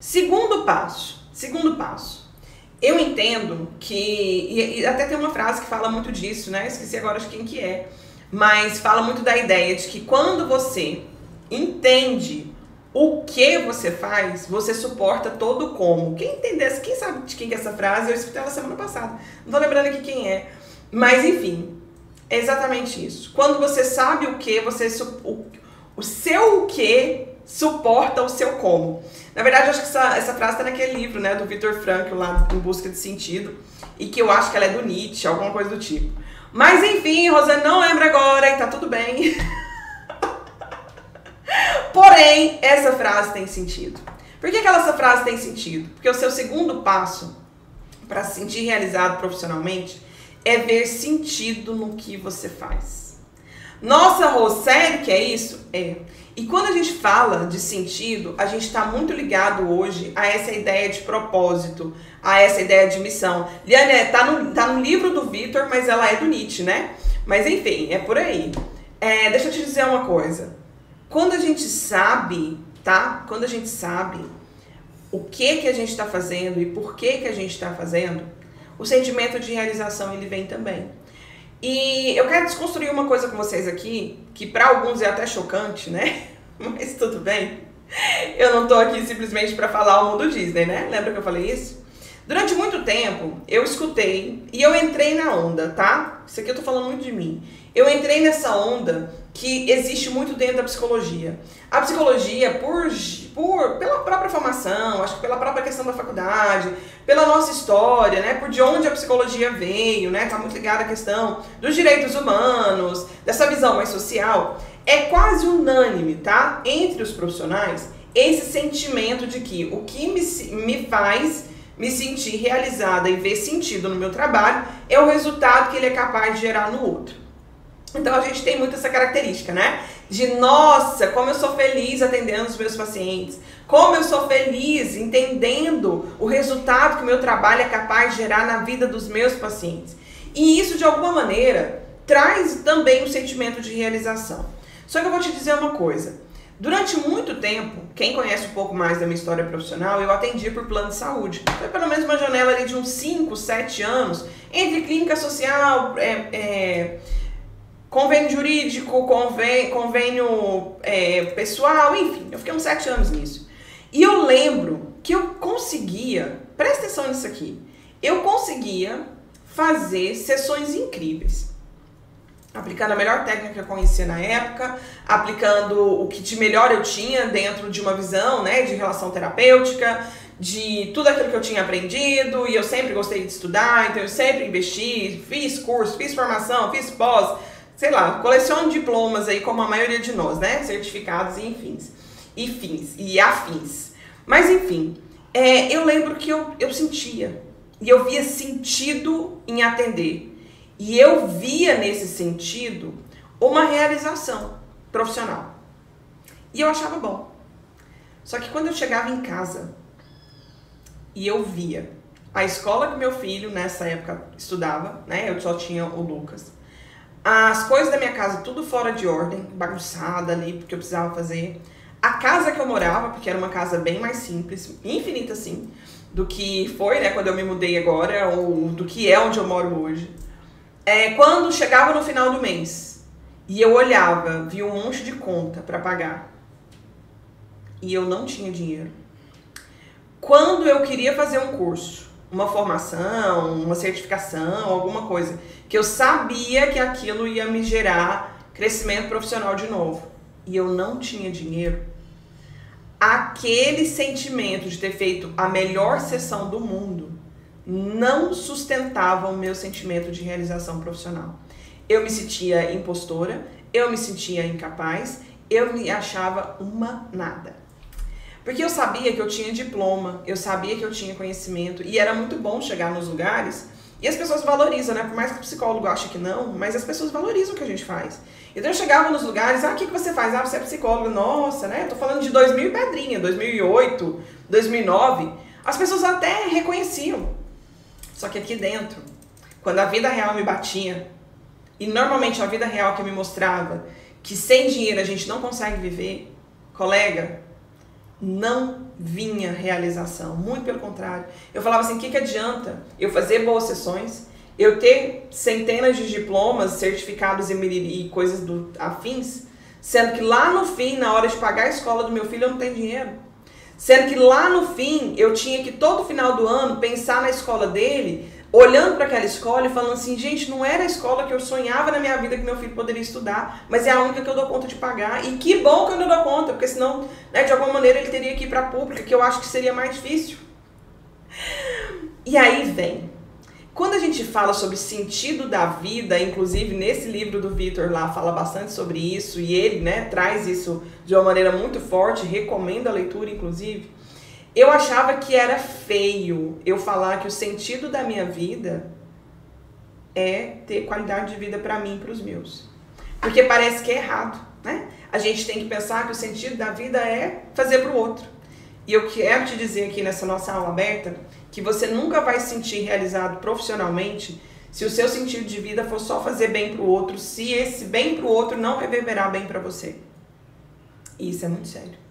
Segundo passo. Segundo passo. Eu entendo que, e até tem uma frase que fala muito disso, né? Esqueci agora de quem que é, mas fala muito da ideia de que quando você entende o que você faz, você suporta todo o como. Quem entendesse, quem sabe de quem que é essa frase? Eu escutei ela semana passada. Não tô lembrando aqui quem é. Mas enfim, é exatamente isso. Quando você sabe o que, o seu o que suporta o seu como. Na verdade, eu acho que essa frase está naquele livro, né, do Viktor Frankl, lá, Em Busca de Sentido, e que eu acho que ela é do Nietzsche, alguma coisa do tipo. Mas enfim, Rosane não lembra agora e tá tudo bem. Porém, essa frase tem sentido. Por que essa frase tem sentido? Porque o seu segundo passo para se sentir realizado profissionalmente é ver sentido no que você faz. Nossa, Rô, sério que é isso? É. E quando a gente fala de sentido, a gente está muito ligado hoje a essa ideia de propósito, a essa ideia de missão. Liane, tá no livro do Viktor, mas ela é do Nietzsche, né? Mas enfim, é por aí. Deixa eu te dizer uma coisa. Quando a gente sabe, tá? Quando a gente sabe o que a gente está fazendo e por que a gente está fazendo, o sentimento de realização ele vem também. E eu quero desconstruir uma coisa com vocês aqui, que para alguns é até chocante, né? Mas tudo bem. Eu não tô aqui simplesmente para falar o mundo Disney, né? Lembra que eu falei isso? Durante muito tempo, eu escutei e eu entrei na onda, tá? Isso aqui eu tô falando muito de mim. Eu entrei nessa onda que existe muito dentro da psicologia. A psicologia, pela própria formação, acho que pela própria questão da faculdade, pela nossa história, né, por de onde a psicologia veio, né, tá muito ligada à questão dos direitos humanos, dessa visão mais social, é quase unânime, tá, entre os profissionais, esse sentimento de que o que me faz me sentir realizada e ver sentido no meu trabalho é o resultado que ele é capaz de gerar no outro. Então a gente tem muito essa característica, né? De nossa, como eu sou feliz atendendo os meus pacientes, como eu sou feliz entendendo o resultado que o meu trabalho é capaz de gerar na vida dos meus pacientes. E isso, de alguma maneira, traz também um sentimento de realização. Só que eu vou te dizer uma coisa. Durante muito tempo, quem conhece um pouco mais da minha história profissional, eu atendi por plano de saúde. Foi pelo menos uma janela ali de uns 5, 7 anos, entre clínica social, convênio jurídico, convênio pessoal, enfim, eu fiquei uns 7 anos nisso. E eu lembro que eu conseguia, presta atenção nisso aqui, eu conseguia fazer sessões incríveis. Aplicando a melhor técnica que eu conhecia na época, aplicando o que de melhor eu tinha dentro de uma visão, né, de relação terapêutica, de tudo aquilo que eu tinha aprendido, e eu sempre gostei de estudar, então eu sempre investi, fiz curso, fiz formação, fiz pós, sei lá, coleciono diplomas aí, como a maioria de nós, né? Certificados e afins. Mas enfim, eu lembro que eu sentia, e eu via sentido em atender. E eu via nesse sentido uma realização profissional. E eu achava bom. Só que quando eu chegava em casa e eu via a escola que meu filho nessa época estudava, né? Eu só tinha o Lucas. As coisas da minha casa tudo fora de ordem, bagunçada ali, porque eu precisava fazer. A casa que eu morava, porque era uma casa bem mais simples, infinita assim, do que foi, né, quando eu me mudei agora, ou do que é onde eu moro hoje. Quando chegava no final do mês e eu olhava, via um monte de conta para pagar e eu não tinha dinheiro. Quando eu queria fazer um curso, uma formação, uma certificação, alguma coisa, que eu sabia que aquilo ia me gerar crescimento profissional de novo e eu não tinha dinheiro, aquele sentimento de ter feito a melhor sessão do mundo não sustentava o meu sentimento de realização profissional. Eu me sentia impostora, eu me sentia incapaz, eu me achava uma nada. Porque eu sabia que eu tinha diploma, eu sabia que eu tinha conhecimento e era muito bom chegar nos lugares e as pessoas valorizam, né? Por mais que o psicólogo ache que não, mas as pessoas valorizam o que a gente faz. Então eu chegava nos lugares, o que você faz? Você é psicólogo, nossa, né? Eu tô falando de 2000 e pedrinha, 2008, 2009. As pessoas até reconheciam. Só que aqui dentro, quando a vida real me batia, e normalmente a vida real que me mostrava que sem dinheiro a gente não consegue viver, colega, não vinha realização, muito pelo contrário. Eu falava assim, o que adianta eu fazer boas sessões, eu ter centenas de diplomas, certificados e coisas afins, sendo que lá no fim, na hora de pagar a escola do meu filho, eu não tenho dinheiro. Sendo que lá no fim, eu tinha que todo final do ano pensar na escola dele, olhando para aquela escola e falando assim, gente, não era a escola que eu sonhava na minha vida que meu filho poderia estudar, mas é a única que eu dou conta de pagar. E que bom que eu não dou conta, porque senão, né, de alguma maneira, ele teria que ir para a pública, que eu acho que seria mais difícil. E aí vem. Quando a gente fala sobre sentido da vida, inclusive nesse livro do Vitor lá fala bastante sobre isso, e ele, né, traz isso de uma maneira muito forte, recomenda a leitura, inclusive. Eu achava que era feio eu falar que o sentido da minha vida é ter qualidade de vida para mim e para os meus. Porque parece que é errado, né? A gente tem que pensar que o sentido da vida é fazer para o outro. E eu quero te dizer aqui nessa nossa aula aberta que você nunca vai se sentir realizado profissionalmente se o seu sentido de vida for só fazer bem para o outro, se esse bem para o outro não reverberar bem para você. E isso é muito sério.